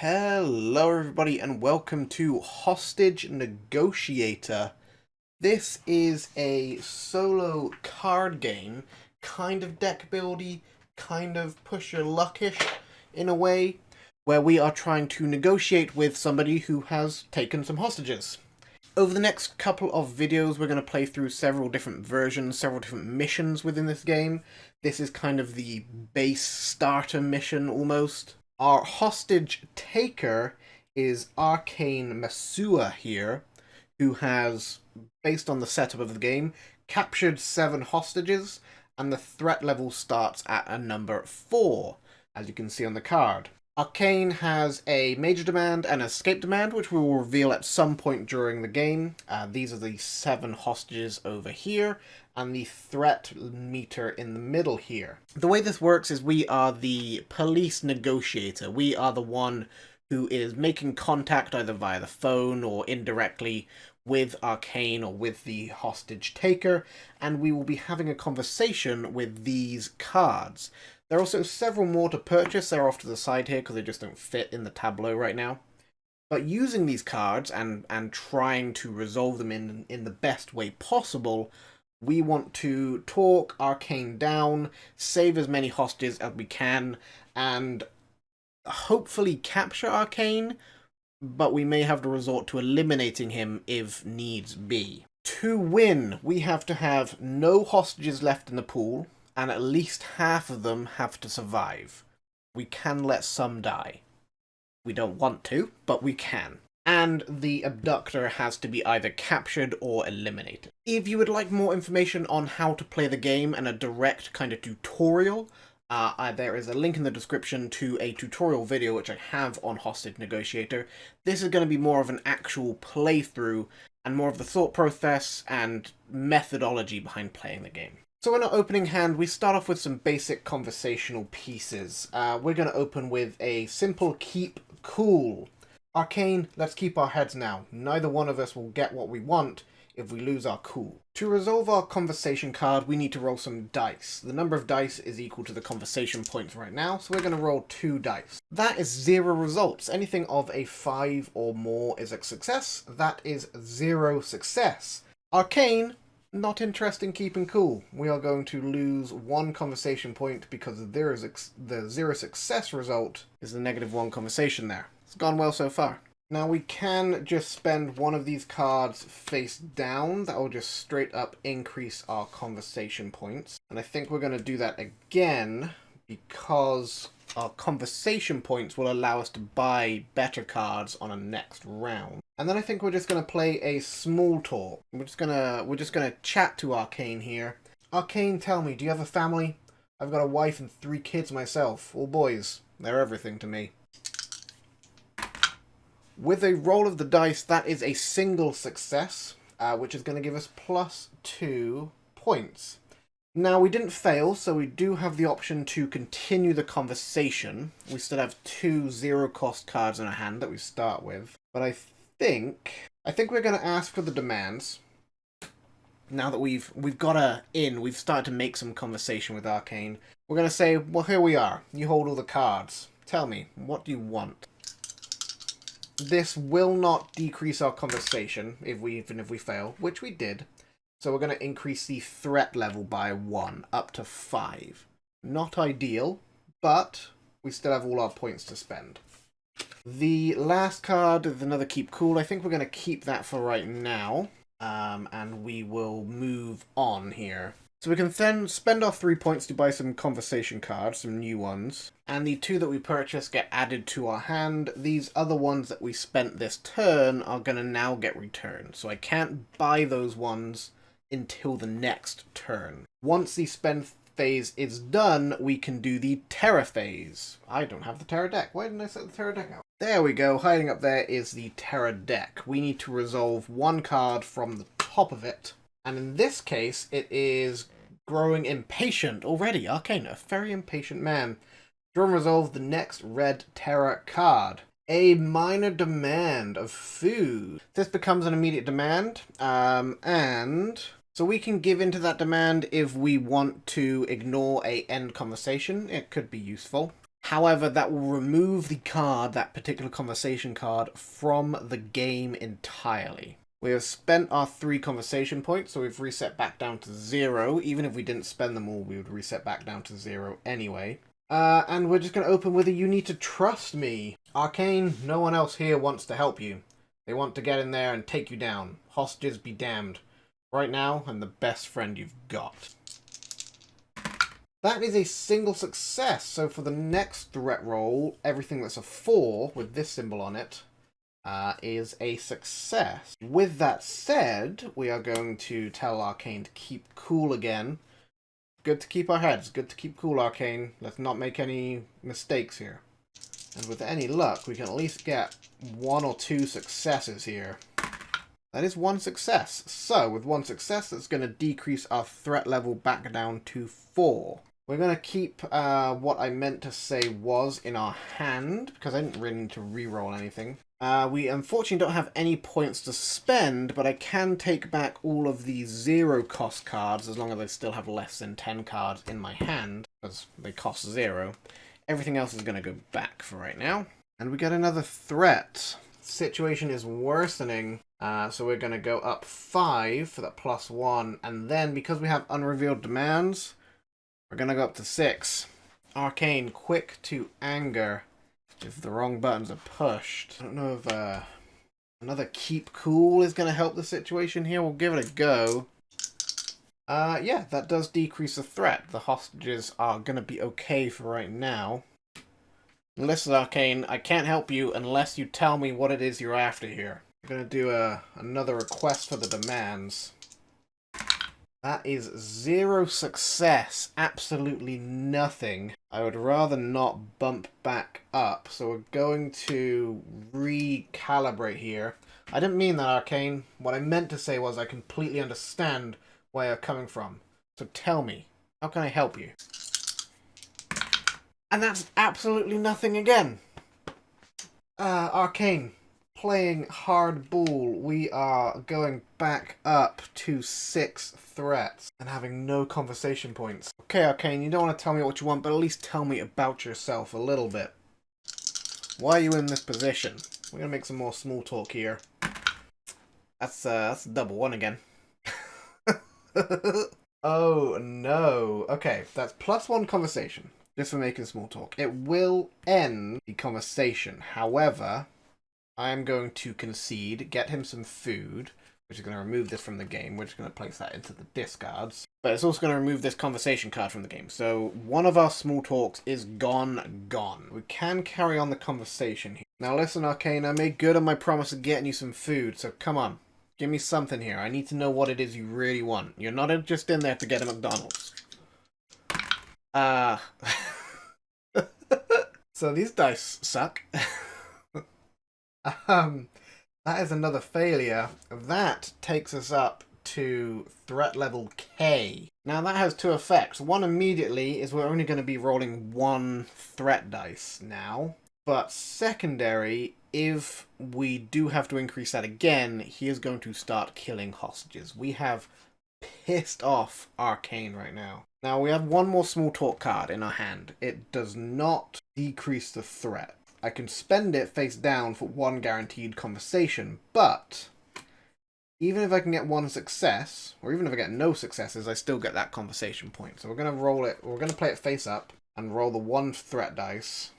Hello everybody and welcome to Hostage Negotiator. This is a solo card game, kind of deck buildy, kind of push your luckish in a way, where we are trying to negotiate with somebody who has taken some hostages. Over the next couple of videos we're going to play through several different versions, several different missions within this game. This is kind of the base starter mission almost. Our hostage taker is Arcane Masua here, who has, based on the setup of the game, captured 7 hostages, and the threat level starts at a number 4, as you can see on the card. Arcane has a major demand and escape demand, which we will reveal at some point during the game. These are the 7 hostages over here, and the threat meter in the middle here. The way this works is we are the police negotiator. We are the one who is making contact either via the phone or indirectly with Arcane or with the hostage taker, and we will be having a conversation with these cards. There are also several more to purchase. They're off to the side here because they just don't fit in the tableau right now. But using these cards and trying to resolve them in the best way possible, we want to talk Arcane down, save as many hostages as we can, and hopefully capture Arcane, but we may have to resort to eliminating him if needs be. To win, we have to have no hostages left in the pool, and at least half of them have to survive. We can let some die. We don't want to, but we can. And the abductor has to be either captured or eliminated. If you would like more information on how to play the game and a direct kind of tutorial, there is a link in the description to a tutorial video which I have on Hostage Negotiator. This is going to be more of an actual playthrough and more of the thought process and methodology behind playing the game. So in our opening hand, we start off with some basic conversational pieces. We're going to open with a simple keep cool. Arcane, let's keep our heads now. Neither one of us will get what we want if we lose our cool. To resolve our conversation card, we need to roll some dice. The number of dice is equal to the conversation points right now, so we're going to roll 2 dice. That is 0 results. Anything of a 5 or more is a success. That is 0 success. Arcane, not interested in keeping cool. We are going to lose 1 conversation point because the 0 success result is the -1 conversation there. It's gone well so far. Now we can just spend one of these cards face down. That will just straight up increase our conversation points. And I think we're going to do that again because our conversation points will allow us to buy better cards on a next round. And then I think we're just going to play a small talk. We're just gonna chat to Arcane here. Arcane, tell me, do you have a family? I've got a wife and 3 kids myself. All boys. They're everything to me. With a roll of the dice, that is a single success, which is going to give us +2 points. Now, we didn't fail, so we do have the option to continue the conversation. We still have 2 0-cost cards in our hand that we start with. But I think we're going to ask for the demands. Now that we've got we've started to make some conversation with Arcane. We're going to say, well, here we are. You hold all the cards. Tell me, what do you want? This will not decrease our conversation even if we fail, which we did. So we're going to increase the threat level by 1, up to 5. Not ideal, but we still have all our points to spend. The last card is another keep cool. I think we're going to keep that for right now, and we will move on here. So we can then spend our 3 points to buy some conversation cards, some new ones. And the 2 that we purchase get added to our hand. These other ones that we spent this turn are going to now get returned. So I can't buy those ones until the next turn. Once the spend phase is done, we can do the Terra phase. I don't have the Terra deck. Why didn't I set the Terra deck out? There we go. Hiding up there is the Terra deck. We need to resolve 1 card from the top of it. And in this case, it is growing impatient already. Arcane, a very impatient man. Draw and resolve the next red Terra card. A minor demand of food. This becomes an immediate demand, and so we can give into that demand if we want to ignore a end conversation. It could be useful. However, that will remove the card, that particular conversation card, from the game entirely. We have spent our 3 conversation points, so we've reset back down to 0. Even if we didn't spend them all, we would reset back down to 0 anyway. And we're just going to open with a "You need to trust me." Arcane, no one else here wants to help you. They want to get in there and take you down. Hostages be damned. Right now, I'm the best friend you've got. That is a single success, so for the next threat roll, everything that's a 4, with this symbol on it, is a success. With that said, we are going to tell Arcane to keep cool again. Good to keep our heads, good to keep cool, Arcane. Let's not make any mistakes here. And with any luck, we can at least get 1 or 2 successes here. That is 1 success. So, with 1 success, that's going to decrease our threat level back down to 4. We're going to keep what I meant to say was in our hand, because I didn't really need to reroll anything. We unfortunately don't have any points to spend, but I can take back all of the 0 cost cards as long as I still have less than 10 cards in my hand, because they cost 0. Everything else is going to go back for right now. And we get another threat. The situation is worsening, so we're going to go up 5 for that +1, and then because we have unrevealed demands, we're going to go up to 6. Arcane, quick to anger if the wrong buttons are pushed. I don't know if another keep cool is going to help the situation here. We'll give it a go. Yeah, that does decrease the threat. The hostages are going to be okay for right now. Listen, Arcane, I can't help you unless you tell me what it is you're after here. I'm going to do another request for the demands. That is 0 success. Absolutely nothing. I would rather not bump back up, so we're going to recalibrate here. I didn't mean that, Arcane. What I meant to say was I completely understand where you're coming from. So tell me, how can I help you? And that's absolutely nothing again. Arcane, playing hardball, we are going back up to 6 threats and having no conversation points. Okay, Arcane, you don't want to tell me what you want, but at least tell me about yourself a little bit. Why are you in this position? We're going to make some more small talk here. That's double 1 again. Oh, no. Okay, that's +1 conversation. Just for making small talk. It will end the conversation. However, I am going to concede, get him some food, which is going to remove this from the game. We're just going to place that into the discards. But it's also going to remove this conversation card from the game. So one of our small talks is gone. We can carry on the conversation here. Now listen, Arcane, I made good on my promise of getting you some food, so come on. Give me something here. I need to know what it is you really want. You're not just in there to get a McDonald's. So these dice suck. That is another failure. That takes us up to threat level K. Now that has 2 effects. One immediately is we're only going to be rolling 1 threat dice now. But secondary, if we do have to increase that again, he is going to start killing hostages. We have pissed off Arcane right now. Now we have 1 more small talk card in our hand. It does not decrease the threat. I can spend it face down for 1 guaranteed conversation, but even if I can get 1 success, or even if I get no successes, I still get that conversation point. So we're going to roll it, we're going to play it face up and roll the 1 threat dice.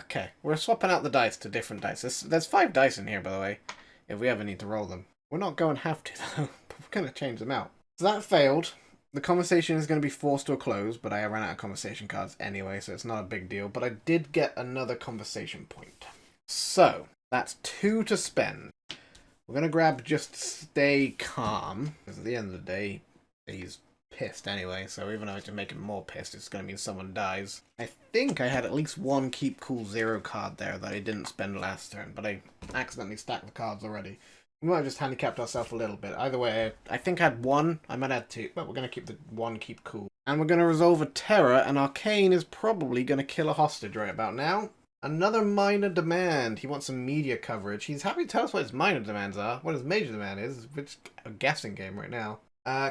Okay, we're swapping out the dice to different dice. There's 5 dice in here, by the way, if we ever need to roll them. We're not going to have to, though, but we're going to change them out. So that failed. The conversation is going to be forced to a close, but I ran out of conversation cards anyway, so it's not a big deal. But I did get another conversation point. So, that's 2 to spend. We're going to grab just stay calm, because at the end of the day, he's pissed anyway, so even though I can make him more pissed, it's going to mean someone dies. I think I had at least 1 keep cool 0 card there that I didn't spend last turn, but I accidentally stacked the cards already. We might have just handicapped ourselves a little bit. Either way, I think I had 1. I might add 2. But we're going to keep the 1 keep cool. And we're going to resolve a terror. And Arcane is probably going to kill a hostage right about now. Another minor demand. He wants some media coverage. He's happy to tell us what his minor demands are. What his major demand is, which is a guessing game right now.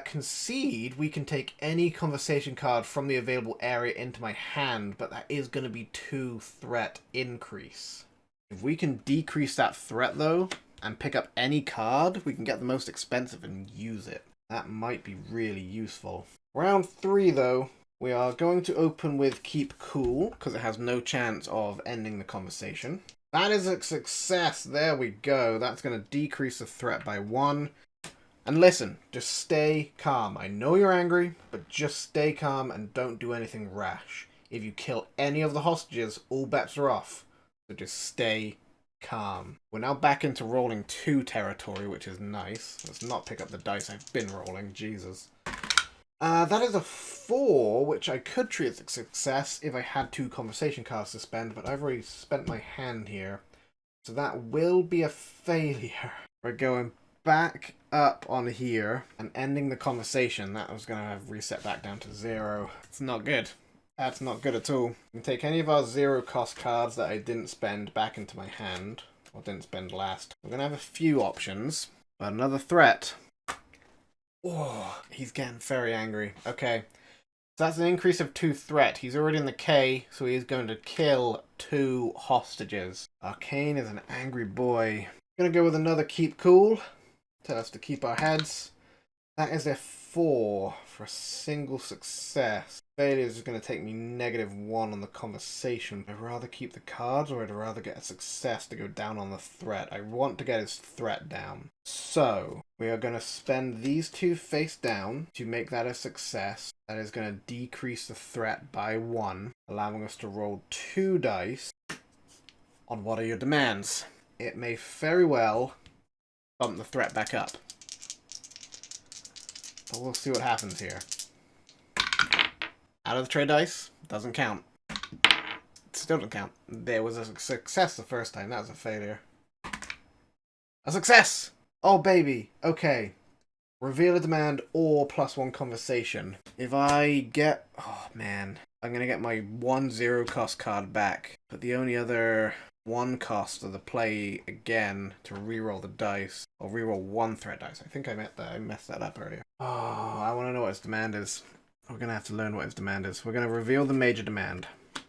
Concede, we can take any conversation card from the available area into my hand, but that is going to be 2 threat increase. If we can decrease that threat, though, and pick up any card, we can get the most expensive and use it. That might be really useful. Round 3, though, we are going to open with Keep Cool, because it has no chance of ending the conversation. That is a success. There we go. That's going to decrease the threat by 1. And listen, just stay calm. I know you're angry, but just stay calm and don't do anything rash. If you kill any of the hostages, all bets are off. So just stay calm. We're now back into rolling 2 territory, which is nice. Let's not pick up the dice I've been rolling. Jesus. That is a 4, which I could treat as a success if I had 2 conversation cards to spend, but I've already spent my hand here. So that will be a failure. We're going back up on here and ending the conversation. That was going to have reset back down to 0. It's not good. That's not good at all. We can take any of our 0 cost cards that I didn't spend back into my hand, or didn't spend last. We're going to have a few options, but another threat. Oh, he's getting very angry. Okay, so that's an increase of 2 threat. He's already in the K, so he is going to kill 2 hostages. Arcane is an angry boy. Gonna go with another Keep Cool. Tell us to keep our heads. That is a 4 for a single success. Failure is going to take me -1 on the conversation. I'd rather keep the cards, or I'd rather get a success to go down on the threat. I want to get his threat down. So, we are going to spend these 2 face down to make that a success. That is going to decrease the threat by 1, allowing us to roll 2 dice on what are your demands. It may very well bump the threat back up. But we'll see what happens here. Out of the trade dice, doesn't count. It still doesn't count. There was a success the first time, that was a failure. A success! Oh baby, okay. Reveal a demand or +1 conversation. If I get... oh man. I'm gonna get my 1 0 cost card back. But the only other 1 cost of the play again to reroll the dice. Or reroll 1 threat dice. I think I messed that up earlier. Oh, I want to know what his demand is. We're going to have to learn what his demand is. We're going to reveal the major demand.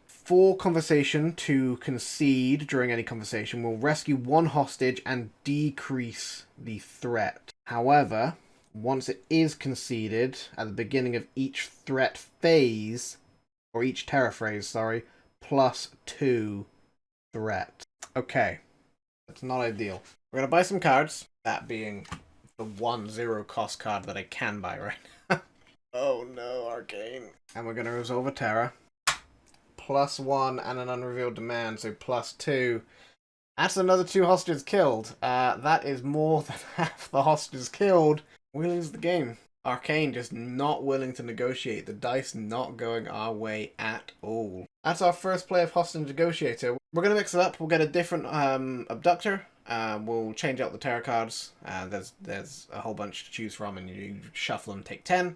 For conversation to concede during any conversation, we'll rescue 1 hostage and decrease the threat. However, once it is conceded at the beginning of each threat phase, or each terror phase, sorry, +2 threat. Okay, that's not ideal. We're going to buy some cards, that being the 1 0 cost card that I can buy right now. Oh no, Arcane. And we're going to resolve a terror. +1 and an unrevealed demand, so +2. That's another 2 hostages killed. That is more than half the hostages killed. We lose the game. Arcane just not willing to negotiate. The dice not going our way at all. That's our first play of Hostage Negotiator. We're going to mix it up. We'll get a different abductor. We'll change out the tarot cards. There's a whole bunch to choose from, and you shuffle them, take 10.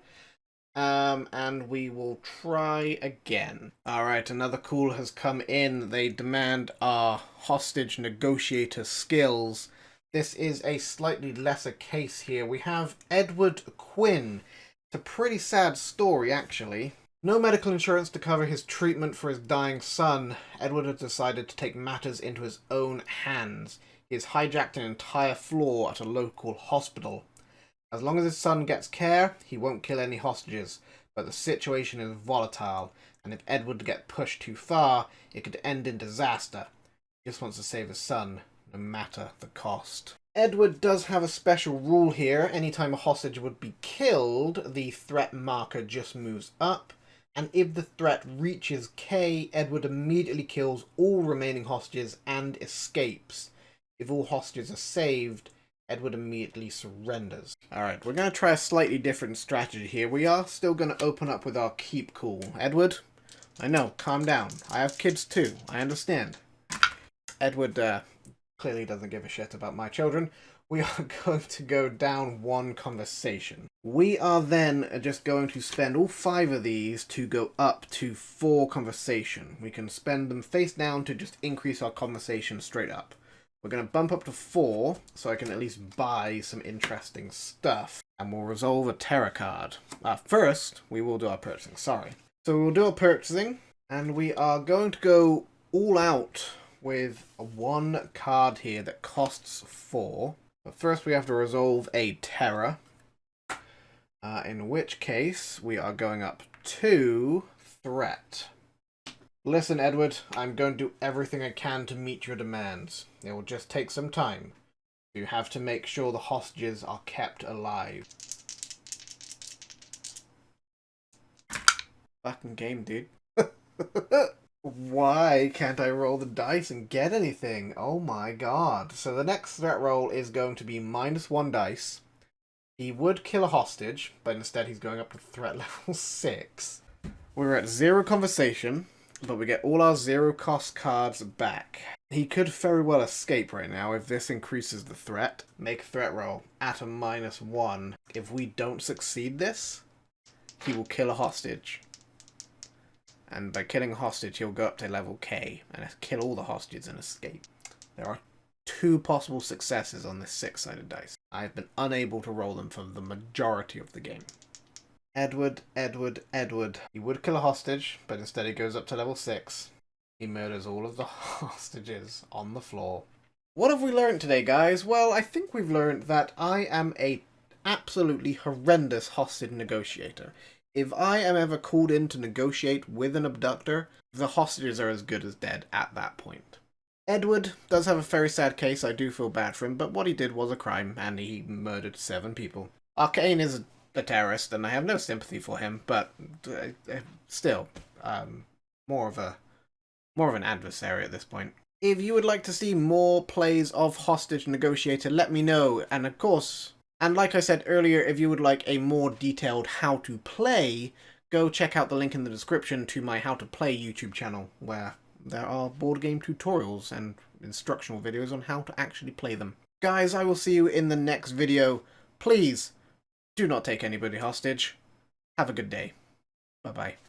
And we will try again. Alright, another call has come in. They demand our Hostage Negotiator skills. This is a slightly lesser case here. We have Edward Quinn. It's a pretty sad story, actually. No medical insurance to cover his treatment for his dying son, Edward has decided to take matters into his own hands. He has hijacked an entire floor at a local hospital. As long as his son gets care, he won't kill any hostages, but the situation is volatile, and if Edward gets pushed too far, it could end in disaster. He just wants to save his son, no matter the cost. Edward does have a special rule here. Anytime a hostage would be killed, the threat marker just moves up, and if the threat reaches K, Edward immediately kills all remaining hostages and escapes. If all hostages are saved, Edward immediately surrenders. Alright, we're going to try a slightly different strategy here. We are still going to open up with our Keep Cool. Edward, I know, calm down. I have kids too, I understand. Edward clearly doesn't give a shit about my children. We are going to go down 1 conversation. We are then just going to spend all 5 of these to go up to 4 conversation. We can spend them face down to just increase our conversation straight up. We're going to bump up to 4, so I can at least buy some interesting stuff. And we'll resolve a terror card. First, we will do our purchasing, sorry. So we'll do our purchasing, and we are going to go all out with one card here that costs 4. But first we have to resolve a terror. In which case, we are going up to threat. Listen, Edward, I'm going to do everything I can to meet your demands. It will just take some time. You have to make sure the hostages are kept alive. Fucking game, dude. Why can't I roll the dice and get anything? Oh my god. So the next threat roll is going to be -1 dice. He would kill a hostage, but instead he's going up to threat level 6. We're at 0 conversation, but we get all our 0 cost cards back. He could very well escape right now if this increases the threat. Make a threat roll at a -1. If we don't succeed this, he will kill a hostage. And by killing a hostage, he'll go up to level K and kill all the hostages and escape. There are 2 possible successes on this 6-sided dice. I've been unable to roll them for the majority of the game. Edward. He would kill a hostage, but instead he goes up to level 6. He murders all of the hostages on the floor. What have we learned today, guys? Well, I think we've learned that I am a absolutely horrendous hostage negotiator. If I am ever called in to negotiate with an abductor, the hostages are as good as dead at that point. Edward does have a very sad case, I do feel bad for him, but what he did was a crime, and he murdered 7 people. Arcane is a terrorist, and I have no sympathy for him, but still, more of an adversary at this point. If you would like to see more plays of Hostage Negotiator, let me know, and of course... And like I said earlier, if you would like a more detailed how to play, go check out the link in the description to my how to play YouTube channel, where there are board game tutorials and instructional videos on how to actually play them. Guys, I will see you in the next video. Please, do not take anybody hostage. Have a good day. Bye-bye.